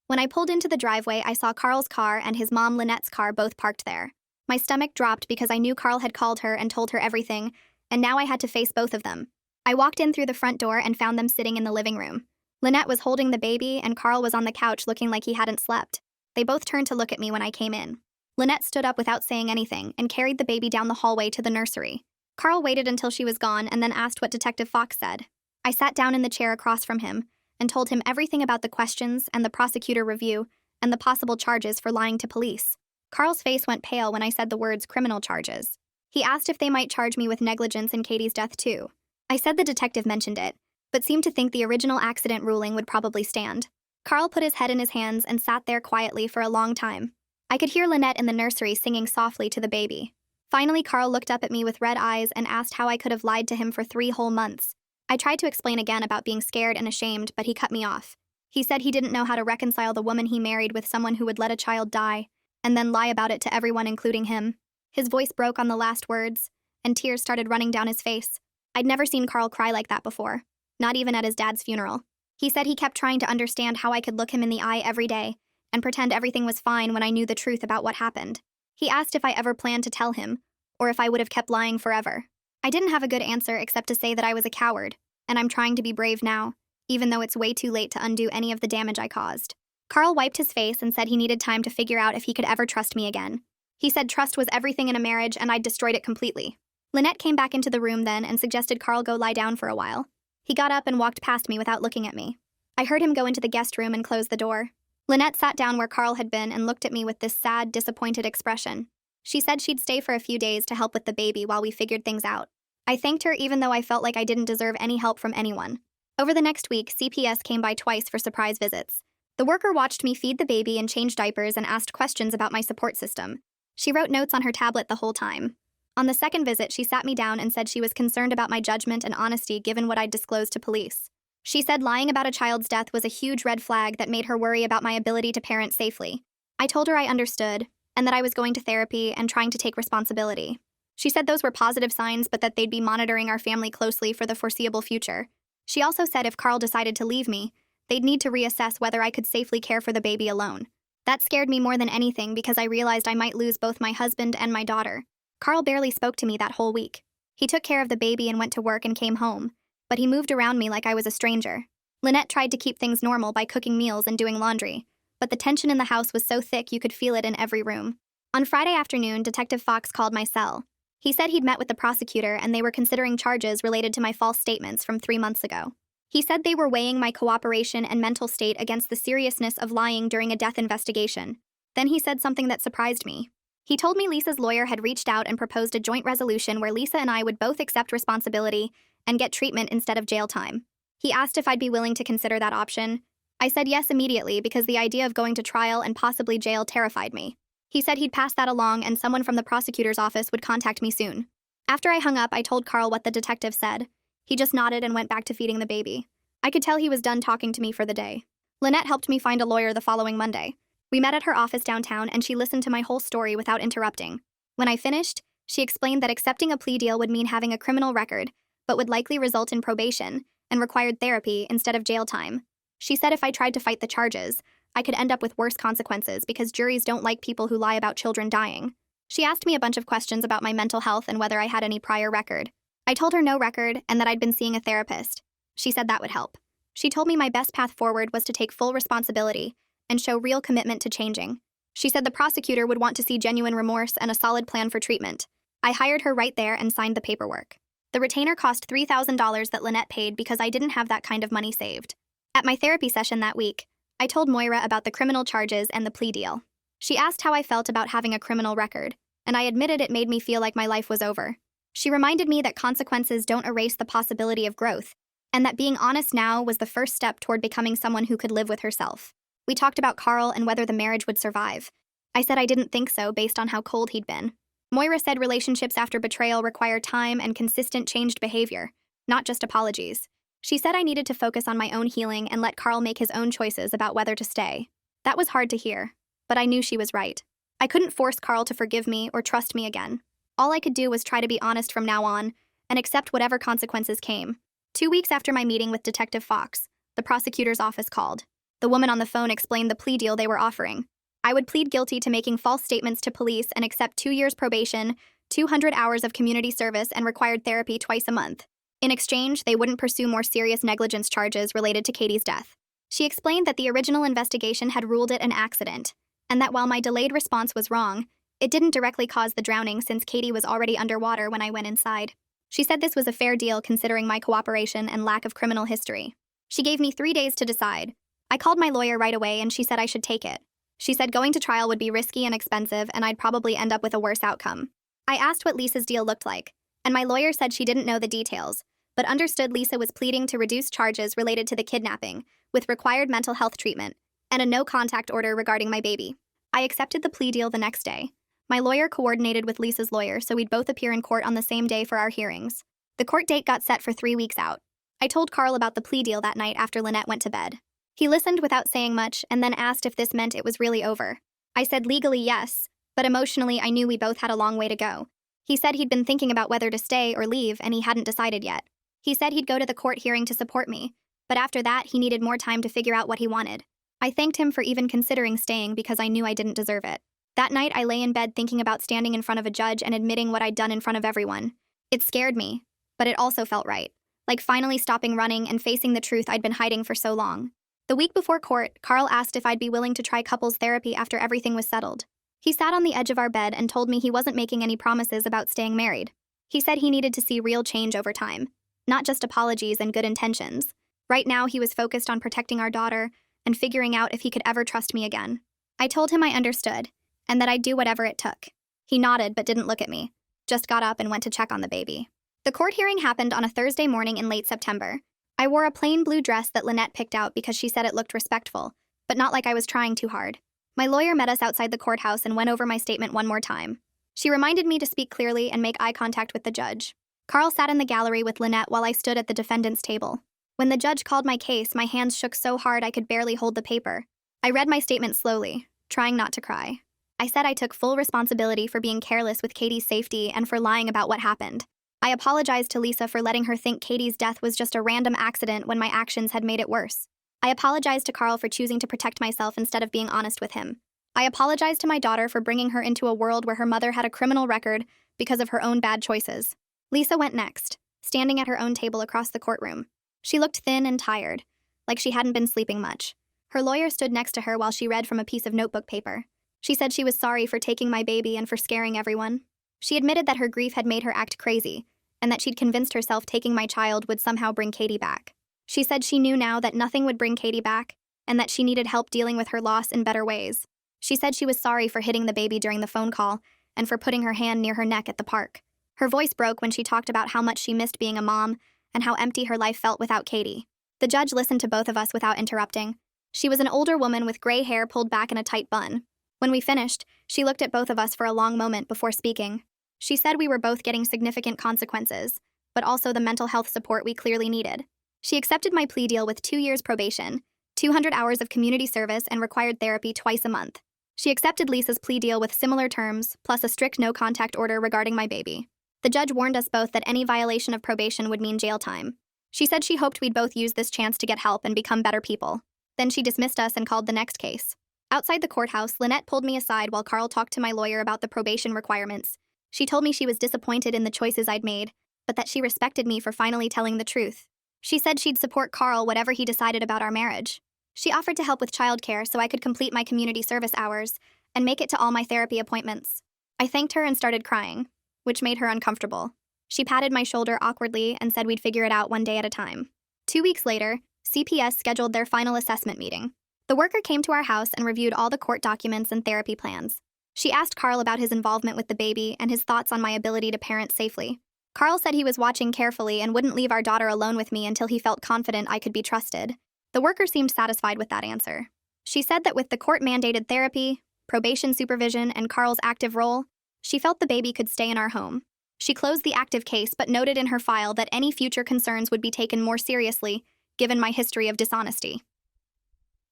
When I pulled into the driveway, I saw Carl's car and his mom Lynette's car both parked there. My stomach dropped because I knew Carl had called her and told her everything, and now I had to face both of them. I walked in through the front door and found them sitting in the living room. Lynette was holding the baby, and Carl was on the couch looking like he hadn't slept. They both turned to look at me when I came in. Lynette stood up without saying anything and carried the baby down the hallway to the nursery. Carl waited until she was gone and then asked what Detective Fox said. I sat down in the chair across from him and told him everything about the questions and the prosecutor review and the possible charges for lying to police. Carl's face went pale when I said the words criminal charges. He asked if they might charge me with negligence in Katie's death too. I said the detective mentioned it, but seemed to think the original accident ruling would probably stand. Carl put his head in his hands and sat there quietly for a long time. I could hear Lynette in the nursery singing softly to the baby. Finally, Carl looked up at me with red eyes and asked how I could have lied to him for 3 whole months. I tried to explain again about being scared and ashamed, but he cut me off. He said he didn't know how to reconcile the woman he married with someone who would let a child die, and then lie about it to everyone, including him. His voice broke on the last words, and tears started running down his face. I'd never seen Carl cry like that before, not even at his dad's funeral. He said he kept trying to understand how I could look him in the eye every day and pretend everything was fine when I knew the truth about what happened. He asked if I ever planned to tell him, or if I would have kept lying forever. I didn't have a good answer except to say that I was a coward, and I'm trying to be brave now, even though it's way too late to undo any of the damage I caused. Carl wiped his face and said he needed time to figure out if he could ever trust me again. He said trust was everything in a marriage and I'd destroyed it completely. Lynette came back into the room then and suggested Carl go lie down for a while. He got up and walked past me without looking at me. I heard him go into the guest room and close the door. Lynette sat down where Carl had been and looked at me with this sad, disappointed expression. She said she'd stay for a few days to help with the baby while we figured things out. I thanked her even though I felt like I didn't deserve any help from anyone. Over the next week, CPS came by twice for surprise visits. The worker watched me feed the baby and change diapers and asked questions about my support system. She wrote notes on her tablet the whole time. On the second visit, she sat me down and said she was concerned about my judgment and honesty given what I'd disclosed to police. She said lying about a child's death was a huge red flag that made her worry about my ability to parent safely. I told her I understood, and that I was going to therapy and trying to take responsibility. She said those were positive signs, but that they'd be monitoring our family closely for the foreseeable future. She also said if Carl decided to leave me, they'd need to reassess whether I could safely care for the baby alone. That scared me more than anything because I realized I might lose both my husband and my daughter. Carl barely spoke to me that whole week. He took care of the baby and went to work and came home, but he moved around me like I was a stranger. Lynette tried to keep things normal by cooking meals and doing laundry, but the tension in the house was so thick you could feel it in every room. On Friday afternoon, Detective Fox called my cell. He said he'd met with the prosecutor and they were considering charges related to my false statements from 3 months ago. He said they were weighing my cooperation and mental state against the seriousness of lying during a death investigation. Then he said something that surprised me. He told me Lisa's lawyer had reached out and proposed a joint resolution where Lisa and I would both accept responsibility and get treatment instead of jail time. He asked if I'd be willing to consider that option. I said yes immediately because the idea of going to trial and possibly jail terrified me. He said he'd pass that along and someone from the prosecutor's office would contact me soon. After I hung up, I told Carl what the detective said. He just nodded and went back to feeding the baby. I could tell he was done talking to me for the day. Lynette helped me find a lawyer the following Monday. We met at her office downtown and she listened to my whole story without interrupting. When I finished, she explained that accepting a plea deal would mean having a criminal record, but would likely result in probation and required therapy instead of jail time. She said if I tried to fight the charges, I could end up with worse consequences because juries don't like people who lie about children dying. She asked me a bunch of questions about my mental health and whether I had any prior record. I told her no record and that I'd been seeing a therapist. She said that would help. She told me my best path forward was to take full responsibility and show real commitment to changing. She said the prosecutor would want to see genuine remorse and a solid plan for treatment. I hired her right there and signed the paperwork. The retainer cost $3,000 that Lynette paid because I didn't have that kind of money saved. At my therapy session that week, I told Moira about the criminal charges and the plea deal. She asked how I felt about having a criminal record, and I admitted it made me feel like my life was over. She reminded me that consequences don't erase the possibility of growth, and that being honest now was the first step toward becoming someone who could live with herself. We talked about Carl and whether the marriage would survive. I said I didn't think so based on how cold he'd been. Moira said relationships after betrayal require time and consistent changed behavior, not just apologies. She said I needed to focus on my own healing and let Carl make his own choices about whether to stay. That was hard to hear, but I knew she was right. I couldn't force Carl to forgive me or trust me again. All I could do was try to be honest from now on and accept whatever consequences came. 2 weeks after my meeting with Detective Fox, the prosecutor's office called. The woman on the phone explained the plea deal they were offering. I would plead guilty to making false statements to police and accept 2 years probation, 200 hours of community service, and required therapy twice a month. In exchange, they wouldn't pursue more serious negligence charges related to Katie's death. She explained that the original investigation had ruled it an accident, and that while my delayed response was wrong, it didn't directly cause the drowning since Katie was already underwater when I went inside. She said this was a fair deal considering my cooperation and lack of criminal history. She gave me 3 days to decide. I called my lawyer right away and she said I should take it. She said going to trial would be risky and expensive and I'd probably end up with a worse outcome. I asked what Lisa's deal looked like, and my lawyer said she didn't know the details, but understood Lisa was pleading to reduce charges related to the kidnapping, with required mental health treatment, and a no-contact order regarding my baby. I accepted the plea deal the next day. My lawyer coordinated with Lisa's lawyer so we'd both appear in court on the same day for our hearings. The court date got set for 3 weeks out. I told Carl about the plea deal that night after Lynette went to bed. He listened without saying much and then asked if this meant it was really over. I said legally yes, but emotionally I knew we both had a long way to go. He said he'd been thinking about whether to stay or leave and he hadn't decided yet. He said he'd go to the court hearing to support me, but after that he needed more time to figure out what he wanted. I thanked him for even considering staying because I knew I didn't deserve it. That night I lay in bed thinking about standing in front of a judge and admitting what I'd done in front of everyone. It scared me, but it also felt right. Like finally stopping running and facing the truth I'd been hiding for so long. The week before court, Carl asked if I'd be willing to try couples therapy after everything was settled. He sat on the edge of our bed and told me he wasn't making any promises about staying married. He said he needed to see real change over time, not just apologies and good intentions. Right now he was focused on protecting our daughter and figuring out if he could ever trust me again. I told him I understood, and that I'd do whatever it took. He nodded but didn't look at me, just got up and went to check on the baby. The court hearing happened on a Thursday morning in late September. I wore a plain blue dress that Lynette picked out because she said it looked respectful, but not like I was trying too hard. My lawyer met us outside the courthouse and went over my statement one more time. She reminded me to speak clearly and make eye contact with the judge. Carl sat in the gallery with Lynette while I stood at the defendant's table. When the judge called my case, my hands shook so hard I could barely hold the paper. I read my statement slowly, trying not to cry. I said I took full responsibility for being careless with Katie's safety and for lying about what happened. I apologized to Lisa for letting her think Katie's death was just a random accident when my actions had made it worse. I apologized to Carl for choosing to protect myself instead of being honest with him. I apologized to my daughter for bringing her into a world where her mother had a criminal record because of her own bad choices. Lisa went next, standing at her own table across the courtroom. She looked thin and tired, like she hadn't been sleeping much. Her lawyer stood next to her while she read from a piece of notebook paper. She said she was sorry for taking my baby and for scaring everyone. She admitted that her grief had made her act crazy, and that she'd convinced herself taking my child would somehow bring Katie back. She said she knew now that nothing would bring Katie back, and that she needed help dealing with her loss in better ways. She said she was sorry for hitting the baby during the phone call, and for putting her hand near her neck at the park. Her voice broke when she talked about how much she missed being a mom, and how empty her life felt without Katie. The judge listened to both of us without interrupting. She was an older woman with gray hair pulled back in a tight bun. When we finished, she looked at both of us for a long moment before speaking. She said we were both getting significant consequences, but also the mental health support we clearly needed. She accepted my plea deal with 2 years probation, 200 hours of community service, and required therapy twice a month. She accepted Lisa's plea deal with similar terms, plus a strict no-contact order regarding my baby. The judge warned us both that any violation of probation would mean jail time. She said she hoped we'd both use this chance to get help and become better people. Then she dismissed us and called the next case. Outside the courthouse, Lynette pulled me aside while Carl talked to my lawyer about the probation requirements. She told me she was disappointed in the choices I'd made, but that she respected me for finally telling the truth. She said she'd support Carl whatever he decided about our marriage. She offered to help with childcare so I could complete my community service hours and make it to all my therapy appointments. I thanked her and started crying, which made her uncomfortable. She patted my shoulder awkwardly and said we'd figure it out one day at a time. 2 weeks later, CPS scheduled their final assessment meeting. The worker came to our house and reviewed all the court documents and therapy plans. She asked Carl about his involvement with the baby and his thoughts on my ability to parent safely. Carl said he was watching carefully and wouldn't leave our daughter alone with me until he felt confident I could be trusted. The worker seemed satisfied with that answer. She said that with the court-mandated therapy, probation supervision, and Carl's active role, she felt the baby could stay in our home. She closed the active case but noted in her file that any future concerns would be taken more seriously, given my history of dishonesty.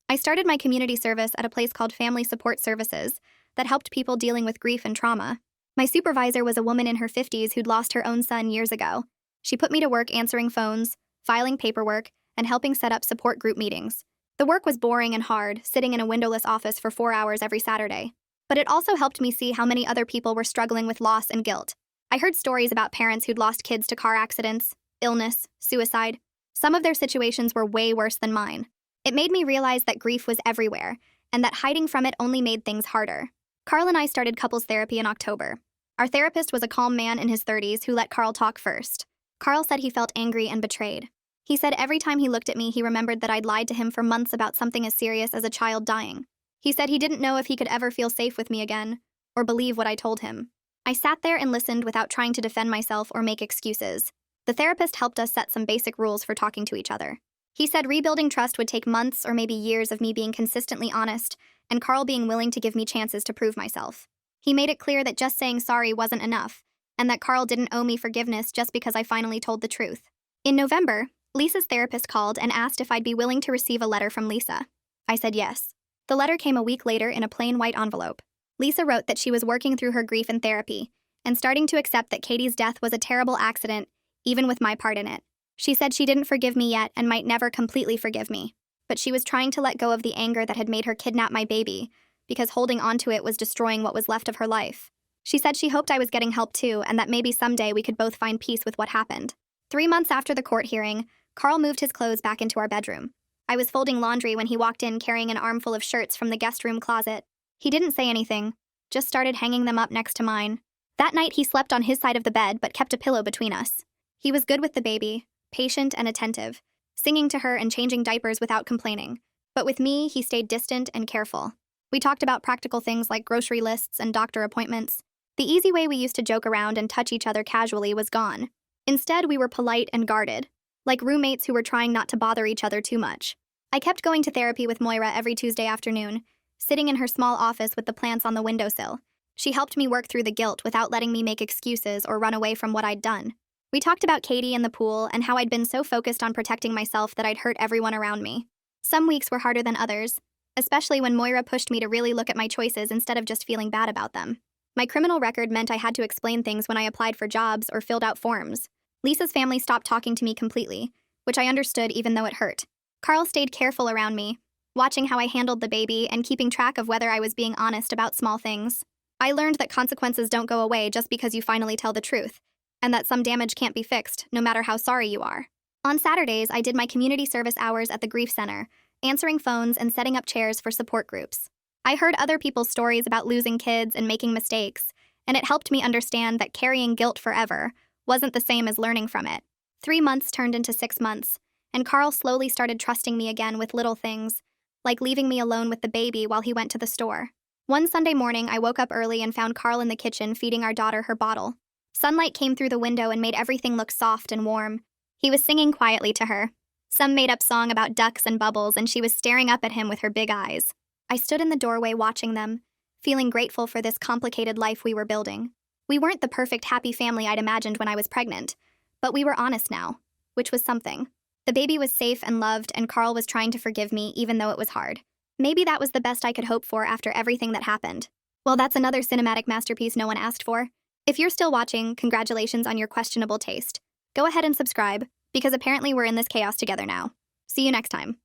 I started my community service at a place called Family Support Services that helped people dealing with grief and trauma. My supervisor was a woman in her 50s who'd lost her own son years ago. She put me to work answering phones, filing paperwork, and helping set up support group meetings. The work was boring and hard, sitting in a windowless office for 4 hours every Saturday. But it also helped me see how many other people were struggling with loss and guilt. I heard stories about parents who'd lost kids to car accidents, illness, suicide. Some of their situations were way worse than mine. It made me realize that grief was everywhere, and that hiding from it only made things harder. Carl and I started couples therapy in October. Our therapist was a calm man in his 30s who let Carl talk first. Carl said he felt angry and betrayed. He said every time he looked at me, he remembered that I'd lied to him for months about something as serious as a child dying. He said he didn't know if he could ever feel safe with me again, or believe what I told him. I sat there and listened without trying to defend myself or make excuses. The therapist helped us set some basic rules for talking to each other. He said rebuilding trust would take months or maybe years of me being consistently honest, and Carl being willing to give me chances to prove myself. He made it clear that just saying sorry wasn't enough, and that Carl didn't owe me forgiveness just because I finally told the truth. In November, Lisa's therapist called and asked if I'd be willing to receive a letter from Lisa. I said yes. The letter came a week later in a plain white envelope. Lisa wrote that she was working through her grief in therapy, and starting to accept that Katie's death was a terrible accident, even with my part in it. She said she didn't forgive me yet and might never completely forgive me, but she was trying to let go of the anger that had made her kidnap my baby, because holding onto it was destroying what was left of her life. She said she hoped I was getting help too, and that maybe someday we could both find peace with what happened. 3 months after the court hearing, Carl moved his clothes back into our bedroom. I was folding laundry when he walked in carrying an armful of shirts from the guest room closet. He didn't say anything, just started hanging them up next to mine. That night he slept on his side of the bed but kept a pillow between us. He was good with the baby, patient and attentive, singing to her and changing diapers without complaining. But with me, he stayed distant and careful. We talked about practical things like grocery lists and doctor appointments. The easy way we used to joke around and touch each other casually was gone. Instead, we were polite and guarded, like roommates who were trying not to bother each other too much. I kept going to therapy with Moira every Tuesday afternoon, sitting in her small office with the plants on the windowsill. She helped me work through the guilt without letting me make excuses or run away from what I'd done. We talked about Katie and the pool and how I'd been so focused on protecting myself that I'd hurt everyone around me. Some weeks were harder than others, especially when Moira pushed me to really look at my choices instead of just feeling bad about them. My criminal record meant I had to explain things when I applied for jobs or filled out forms. Lisa's family stopped talking to me completely, which I understood even though it hurt. Carl stayed careful around me, watching how I handled the baby and keeping track of whether I was being honest about small things. I learned that consequences don't go away just because you finally tell the truth, and that some damage can't be fixed, no matter how sorry you are. On Saturdays, I did my community service hours at the Grief Center, answering phones and setting up chairs for support groups. I heard other people's stories about losing kids and making mistakes, and it helped me understand that carrying guilt forever wasn't the same as learning from it. 3 months turned into 6 months, and Carl slowly started trusting me again with little things, like leaving me alone with the baby while he went to the store. One Sunday morning, I woke up early and found Carl in the kitchen feeding our daughter her bottle. Sunlight came through the window and made everything look soft and warm. He was singing quietly to her, some made-up song about ducks and bubbles, and she was staring up at him with her big eyes. I stood in the doorway watching them, feeling grateful for this complicated life we were building. We weren't the perfect, happy family I'd imagined when I was pregnant, but we were honest now, which was something. The baby was safe and loved, and Carl was trying to forgive me even though it was hard. Maybe that was the best I could hope for after everything that happened. Well, that's another cinematic masterpiece no one asked for. If you're still watching, congratulations on your questionable taste. Go ahead and subscribe, because apparently we're in this chaos together now. See you next time.